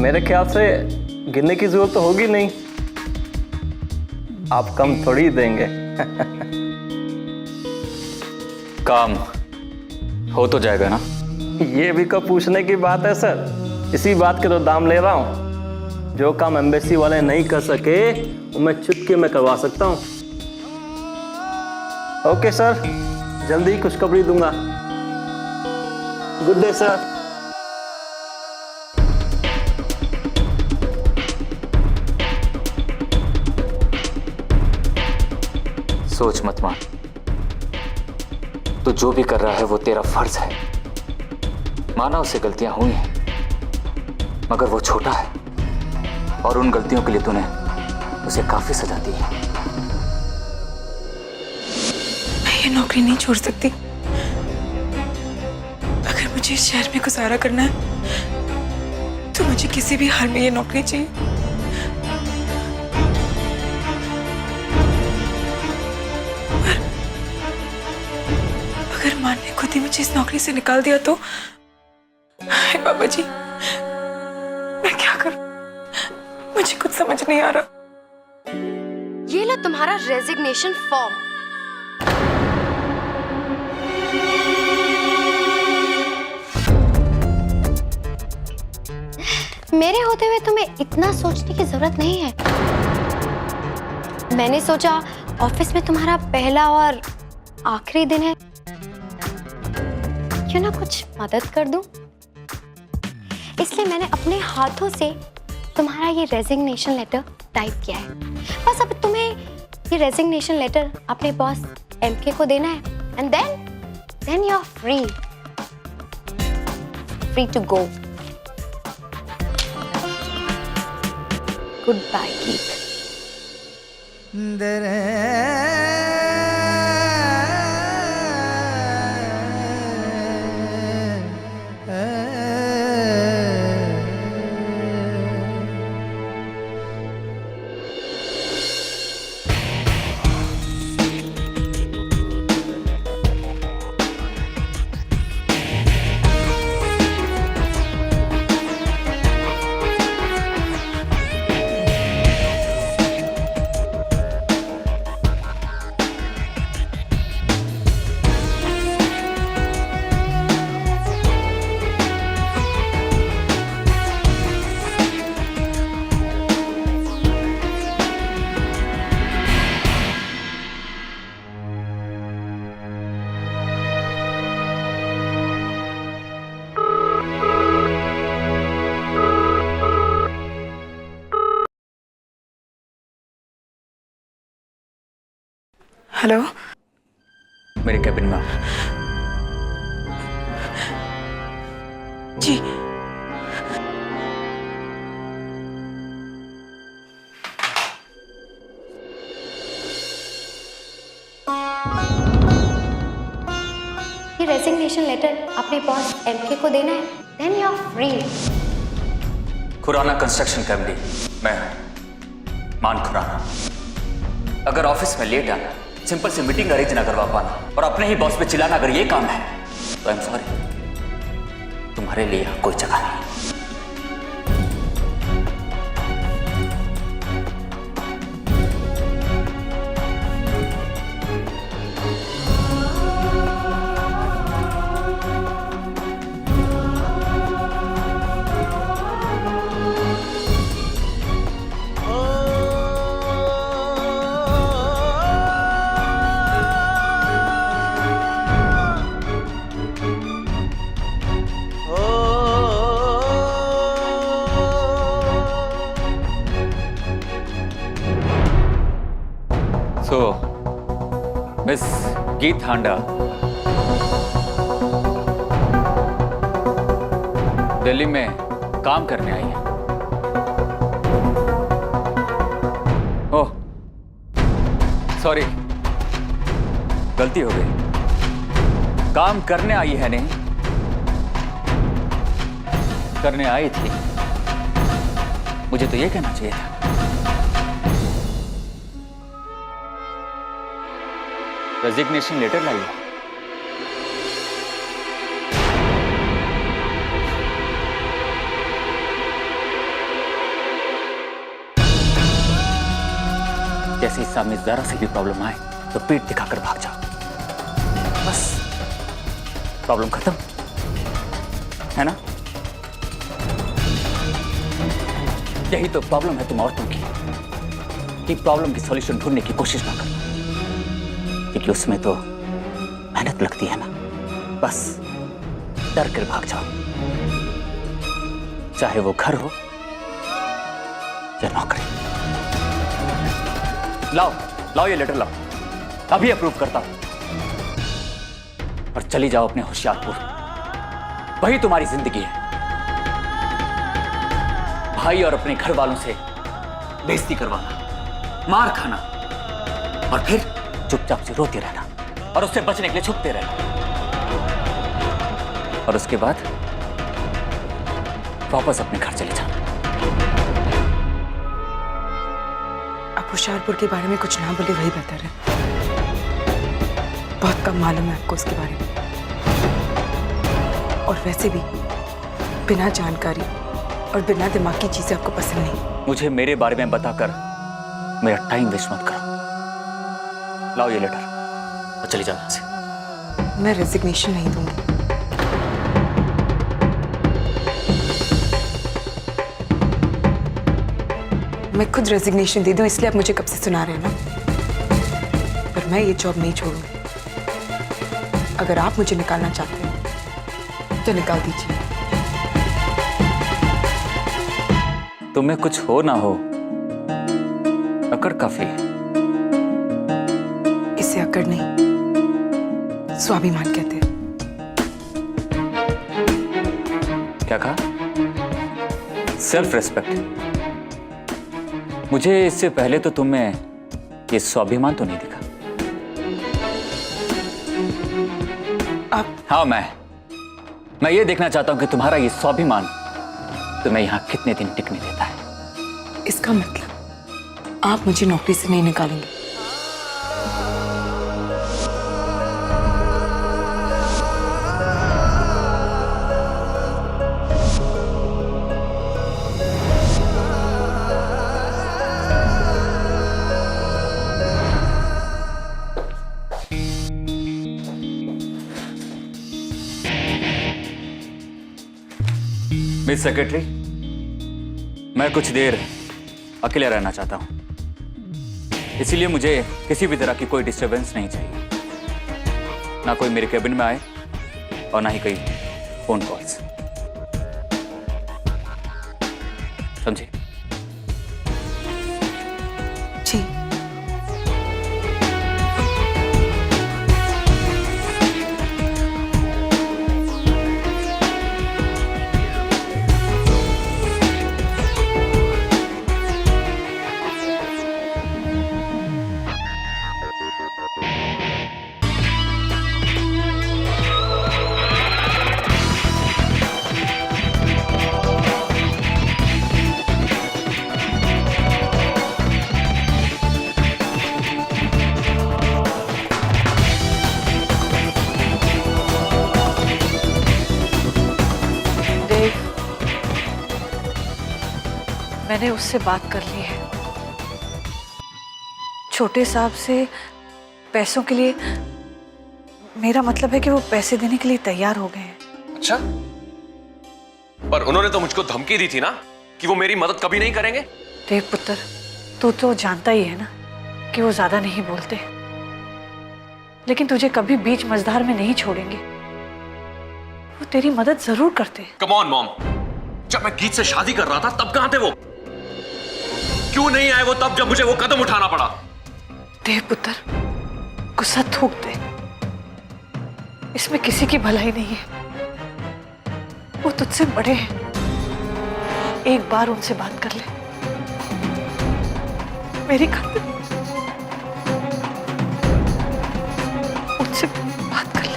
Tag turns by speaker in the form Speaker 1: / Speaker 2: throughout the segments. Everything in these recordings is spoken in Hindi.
Speaker 1: मेरे ख्याल से गिनने की जरूरत तो होगी नहीं, आप कम थोड़ी देंगे।
Speaker 2: काम हो तो जाएगा ना?
Speaker 1: ये भी कब पूछने की बात है सर, इसी बात के तो दाम ले रहा हूं। जो काम एम्बेसी वाले नहीं कर सके वो मैं चुटकी में करवा सकता हूं। ओके सर, जल्दी ही खुशखबरी दूंगा। Good day sir.
Speaker 2: सोच मत मान, तो जो भी कर रहा है वो तेरा फर्ज है। माना उसे गलतियां हुई हैं, मगर वो छोटा है और उन गलतियों के लिए तूने उसे काफी सजा दी है।
Speaker 3: मैं ये नौकरी नहीं छोड़ सकती। अगर मुझे इस शहर में गुजारा करना है तो मुझे किसी भी हाल में ये नौकरी चाहिए। पर अगर माँ ने खुद ही मुझे इस नौकरी से निकाल दिया तो हाय बाबा जी, मैं क्या करूं? मुझे कुछ समझ नहीं आ रहा।
Speaker 4: ये लो तुम्हारा रेजिग्नेशन फॉर्म। मेरे होते हुए तुम्हें इतना सोचने की जरूरत नहीं है। मैंने सोचा ऑफिस में तुम्हारा पहला और आखिरी दिन है, क्यों ना कुछ मदद कर दूं। इसलिए मैंने अपने हाथों से तुम्हारा ये रेजिग्नेशन लेटर टाइप किया है। बस अब तुम्हें ये रेजिग्नेशन लेटर अपने बॉस एमके को देना है and then you are free to go. Good bye Geet.
Speaker 3: Hello,
Speaker 2: मेरे कैबिन में
Speaker 3: जी।
Speaker 4: ये रेजिग्नेशन लेटर अपने बॉस एमके को देना है, then you are free.
Speaker 2: Khurana construction का एमडी मैं हूं, मान खुराना। अगर ऑफिस में लेट आना, सिंपल सी मीटिंग अरेंज ना करवा पाना और अपने ही बॉस पे चिल्लाना, अगर ये काम है तो आई एम सॉरी, तुम्हारे लिए यहाँ कोई जगह नहीं। मिस गीत हांडा दिल्ली में काम करने आई है। ओह सॉरी, गलती हो गई। काम करने आई है नहीं, करने आई थी। मुझे तो ये कहना चाहिए था। रेजिग्नेशन लेटर लाई है। जैसे ही सामने जरा से भी प्रॉब्लम आए तो पीठ दिखाकर भाग जाओ, बस प्रॉब्लम खत्म, है ना? यही तो प्रॉब्लम है तुम औरतों की, कि प्रॉब्लम की सॉल्यूशन ढूंढने की कोशिश ना करो, क्योंकि उसमें तो मेहनत लगती है ना। बस डर कर भाग जाओ, चाहे वो घर हो या नौकरी। लाओ लाओ ये लेटर लाओ, अभी अप्रूव करता हूं। और चली जाओ अपने होशियारपुर, वही तुम्हारी जिंदगी है। भाई और अपने घर वालों से बेइज्जती करवाना, मार खाना, और फिर चुपचाप से रोते रहना और उससे बचने के लिए छुपते रहना, और उसके बाद वापस अपने घर चले जाओ।
Speaker 3: आप होशियारपुर के बारे में कुछ ना बोले वही बेहतर है। बहुत कम मालूम है आपको उसके बारे में, और वैसे भी बिना जानकारी और बिना दिमाग की चीजें आपको पसंद नहीं।
Speaker 2: मुझे मेरे बारे में बताकर मेरा टाइम वेस्ट मत करो। लाओ ये लेटर और चली जाओ यहाँ से।
Speaker 3: मैं रेजिग्नेशन नहीं दूंगी। मैं खुद रेजिग्नेशन दे दूं, इसलिए आप मुझे कब से सुना रहे हैं ना। पर मैं ये जॉब नहीं छोड़ूंगी। अगर आप मुझे निकालना चाहते हैं तो निकाल दीजिए।
Speaker 2: तुम्हें कुछ हो ना हो, अकड़ काफी है।
Speaker 3: इसे अकड़ नहीं, स्वाभिमान कहते हैं।
Speaker 2: क्या कहा? Self respect. मुझे इससे पहले तो तुम्हें ये स्वाभिमान तो नहीं दिखा।
Speaker 3: आप
Speaker 2: हाँ, मैं ये देखना चाहता हूं कि तुम्हारा ये स्वाभिमान तुम्हें यहां कितने दिन टिकने देता है।
Speaker 3: इसका मतलब आप मुझे नौकरी से नहीं निकालेंगे।
Speaker 2: मिस सेक्रेटरी, मैं कुछ देर अकेले रहना चाहता हूं, इसीलिए मुझे किसी भी तरह की कोई डिस्टरबेंस नहीं चाहिए। ना कोई मेरे कैबिन में आए और ना ही कोई फोन कॉल्स, समझे?
Speaker 3: जी।
Speaker 5: मैंने उससे बात कर ली है। छोटे साहब से पैसों के लिए, मेरा मतलब है कि वो पैसे देने के लिए तैयार हो गए हैं।
Speaker 6: अच्छा, पर उन्होंने तो मुझको धमकी दी थी ना कि वो मेरी मदद कभी नहीं करेंगे।
Speaker 5: देव पुत्र, तू तो जानता ही है ना कि वो ज्यादा नहीं बोलते, लेकिन तुझे कभी बीच मझधार में नहीं छोड़ेंगे। वो तेरी मदद जरूर करते।
Speaker 6: कम ऑन मॉम, जब मैं गीत से शादी कर रहा था तब कहां थे वो? क्यों नहीं आए वो तब जब मुझे वो कदम उठाना पड़ा?
Speaker 5: देव पुत्र, गुस्सा थूक दे, इसमें किसी की भलाई नहीं है। वो तुझसे बड़े हैं, एक बार उनसे बात कर ले मेरी खातिर। उनसे बात कर ले।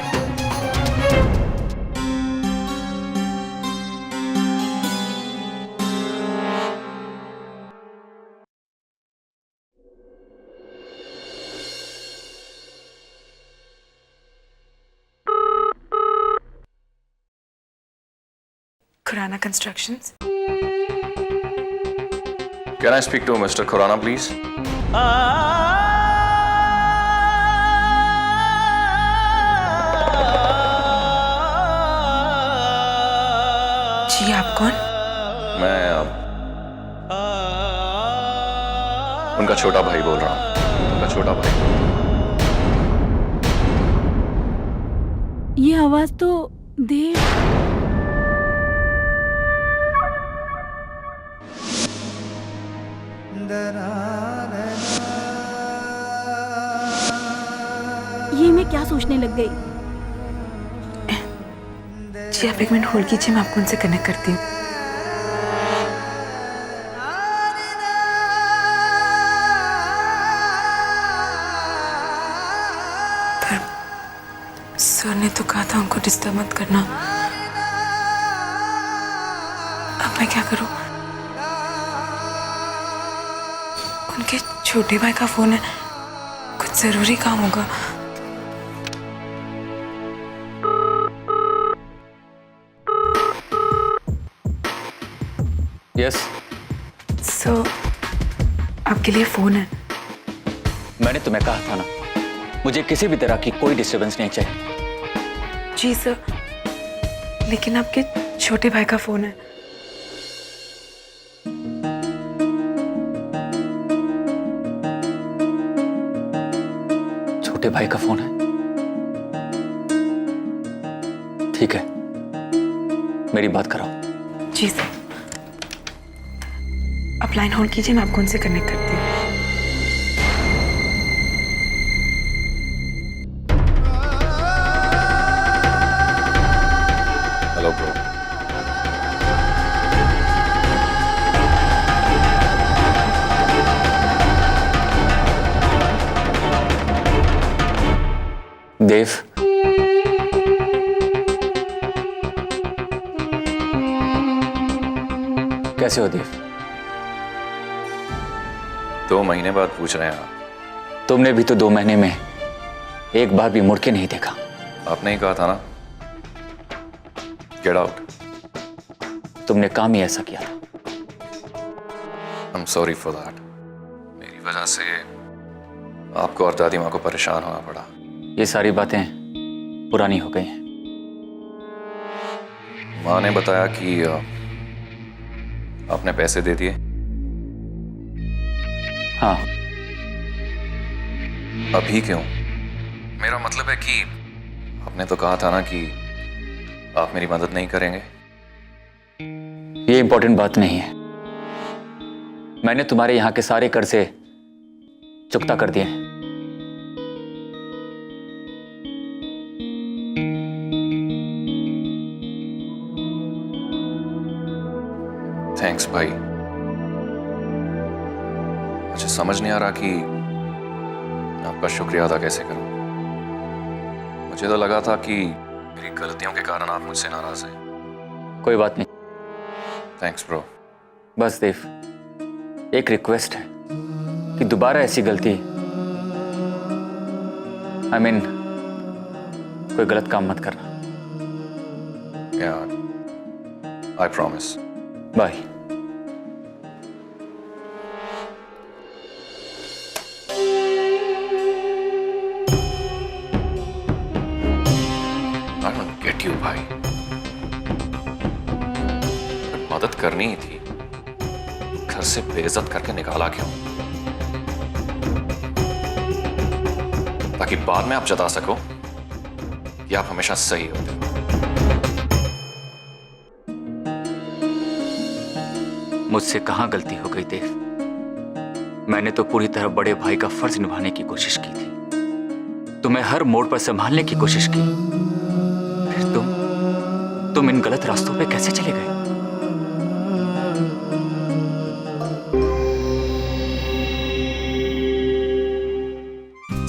Speaker 3: Khurana constructions.
Speaker 6: Can I speak to Mr. Khurana, please?
Speaker 3: जी आप कौन?
Speaker 6: मैं उनका छोटा भाई बोल रहा हूँ, उनका छोटा भाई।
Speaker 7: ये आवाज तो देव। ये मैं क्या सोचने लग गई।
Speaker 3: जी आप एक मिनट होल्ड कीजिए, मैं आपको उनसे कनेक्ट करती हूँ। पर सर ने तो कहा था उनको डिस्टर्ब मत करना। अब मैं क्या करूँ? उनके छोटे भाई का फोन है, कुछ जरूरी काम होगा।
Speaker 2: यस।
Speaker 3: सो आपके लिए फोन है।
Speaker 2: मैंने तुम्हें कहा था ना, मुझे किसी भी तरह की कोई डिस्टरबेंस नहीं चाहिए।
Speaker 3: जी सर, लेकिन आपके छोटे भाई का फोन है।
Speaker 2: छोटे भाई का फोन है? ठीक है, मेरी बात कराओ।
Speaker 3: जी सर, आप लाइन होल्ड कीजिए, मैं आपको उनसे कनेक्ट करती हूँ।
Speaker 6: Hello bro.
Speaker 2: देव, कैसे हो देव?
Speaker 6: 2 महीने बाद पूछ रहे हैं आप?
Speaker 2: तुमने भी तो 2 महीने में एक बार भी मुड़ के नहीं देखा।
Speaker 6: आपने ही कहा था ना, गेट आउट।
Speaker 2: तुमने काम ही ऐसा किया था।
Speaker 6: I am sorry for that. मेरी वजह से आपको और दादी माँ को परेशान होना पड़ा।
Speaker 2: ये सारी बातें पुरानी हो गई हैं।
Speaker 6: माँ ने बताया कि आपने पैसे दे दिए।
Speaker 2: हाँ।
Speaker 6: अभी क्यों? मेरा मतलब है कि आपने तो कहा था ना कि आप मेरी मदद नहीं करेंगे।
Speaker 2: ये इंपॉर्टेंट बात नहीं है। मैंने तुम्हारे यहां के सारे कर्जे चुकता कर दिए हैं।
Speaker 6: थैंक्स भाई। मुझे समझ नहीं आ रहा कि आपका शुक्रिया अदा कैसे करूं। मुझे तो लगा था कि मेरी गलतियों के कारण आप मुझसे नाराज हैं।
Speaker 2: कोई बात नहीं।
Speaker 6: Thanks bro.
Speaker 2: बस देव, एक रिक्वेस्ट है कि दोबारा ऐसी गलती, आई मीन कोई गलत काम मत करना।
Speaker 6: I promise.
Speaker 2: Bye.
Speaker 6: I don't get you भाई। मदद करनी ही थी, घर से बेइज्जत करके निकाला क्यों? ताकि बाद में आप जता सको कि आप हमेशा सही होते हो।
Speaker 2: मुझसे कहां गलती हो गई देव? मैंने तो पूरी तरह बड़े भाई का फर्ज निभाने की कोशिश की थी। तुम्हें हर मोड़ पर संभालने की कोशिश की। फिर तुम इन गलत रास्तों पे कैसे चले गए?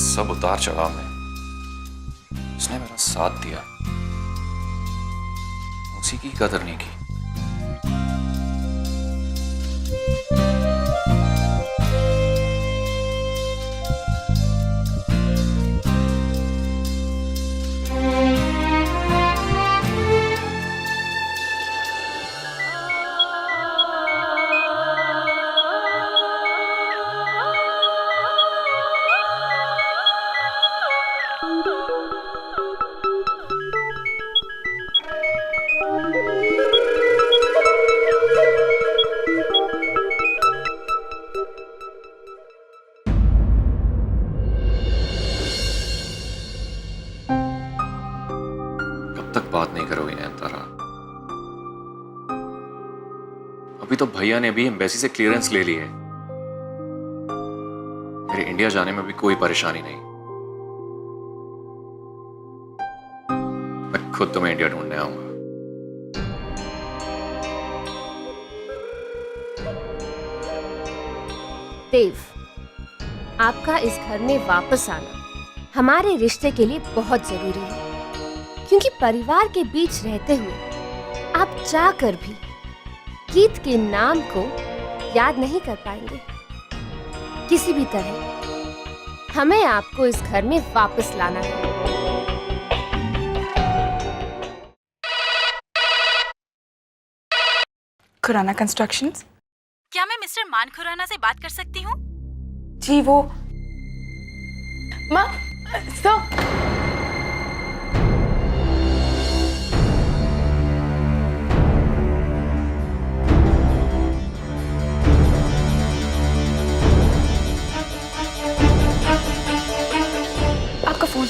Speaker 6: सब उतार चढ़ाव में उसने मेरा साथ दिया, उसी की कदर नहीं की। अभी तो भैया ने भी एम्बेसी से क्लियरेंस ले ली है। मेरे इंडिया जाने में भी कोई परेशानी नहीं। मैं खुद तुम्हें इंडिया ढूंढने आऊंगा।
Speaker 8: देव, आपका इस घर में वापस आना हमारे रिश्ते के लिए बहुत जरूरी है, क्योंकि परिवार के बीच रहते हुए आप चाहकर भी गीत के नाम को याद नहीं कर पाएंगे। किसी भी तरह हमें आपको इस घर में वापस लाना है।
Speaker 3: खुराना कंस्ट्रक्शंस।
Speaker 7: क्या मैं मिस्टर मान खुराना से बात कर सकती हूँ?
Speaker 3: जी वो माँ सर। आपका फोन।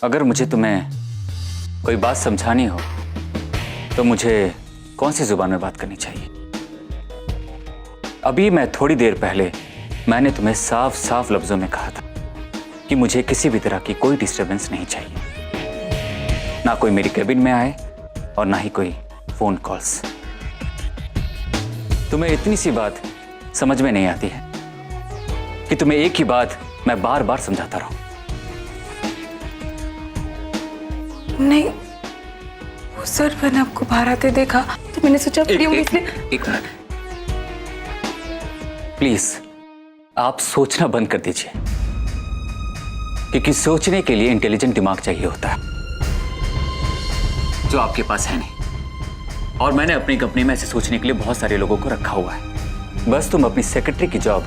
Speaker 2: अगर मुझे तुम्हें कोई बात समझानी हो तो मुझे कौन सी जुबान में बात करनी चाहिए? अभी मैं थोड़ी देर पहले मैंने तुम्हें साफ साफ लफ्जों में कहा था कि मुझे किसी भी तरह की कोई डिस्टरबेंस नहीं चाहिए, ना कोई मेरी कैबिन में आए और ना ही कोई फोन कॉल्स। तुम्हें इतनी सी बात समझ में नहीं आती है कि तुम्हें एक ही बात मैं बार बार समझाता रहूं?
Speaker 3: नहीं वो सर, मैंने आपको बाहर आते देखा तो मैंने सोचा फ्री होंगे इसलिए।
Speaker 2: एक मिनट प्लीज, आप सोचना बंद कर दीजिए, क्योंकि सोचने के लिए इंटेलिजेंट दिमाग चाहिए होता है, जो आपके पास है नहीं। और मैंने अपनी कंपनी में ऐसे सोचने के लिए बहुत सारे लोगों को रखा हुआ है। बस तुम अपनी सेक्रेटरी की जॉब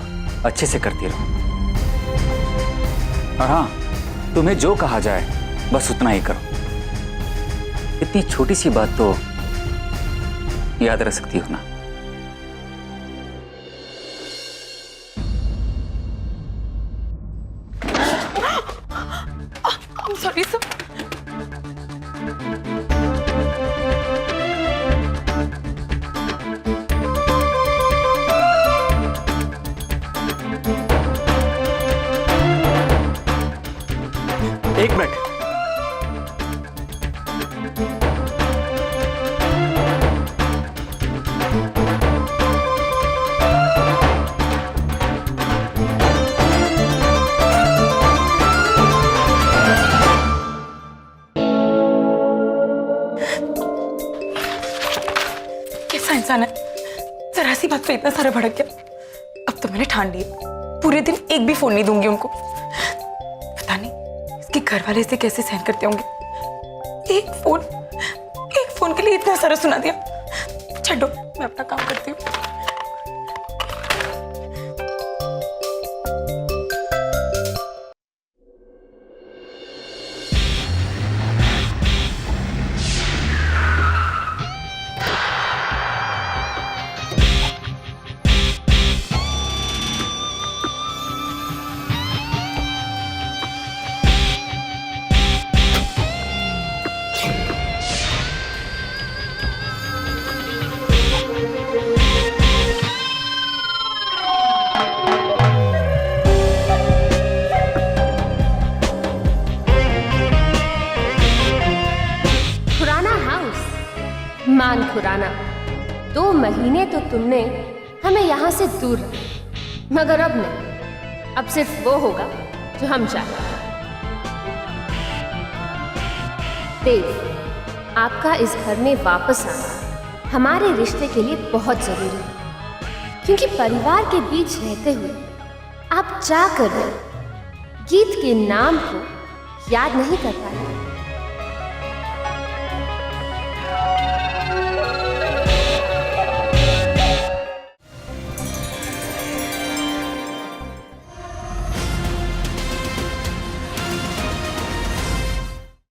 Speaker 2: अच्छे से करती रहो। और हाँ, तुम्हें जो कहा जाए बस उतना ही करो। इतनी छोटी सी बात तो याद रख सकती हो ना?
Speaker 3: Sorry sir.
Speaker 1: एक मिनट।
Speaker 3: कैसा इंसान है, जरा सी बात पे इतना सारा भड़क गया। अब तो मैंने ठान लिया, पूरे दिन एक भी फोन नहीं दूंगी उनको। पता नहीं इसके घर वाले इसे कैसे सहन करते होंगे। एक फोन के लिए इतना सारा सुना दिया। छोड़ो, मैं अपना काम करती हूँ।
Speaker 8: मान खुराना, 2 महीने तो तुमने हमें यहाँ से दूर रखा, मगर अब नहीं, अब सिर्फ वो होगा जो हम चाहें। देव, आपका इस घर में वापस आना हमारे रिश्ते के लिए बहुत जरूरी है, क्योंकि परिवार के बीच रहते हुए आप चाह कर भी गीत के नाम को याद नहीं कर पाए।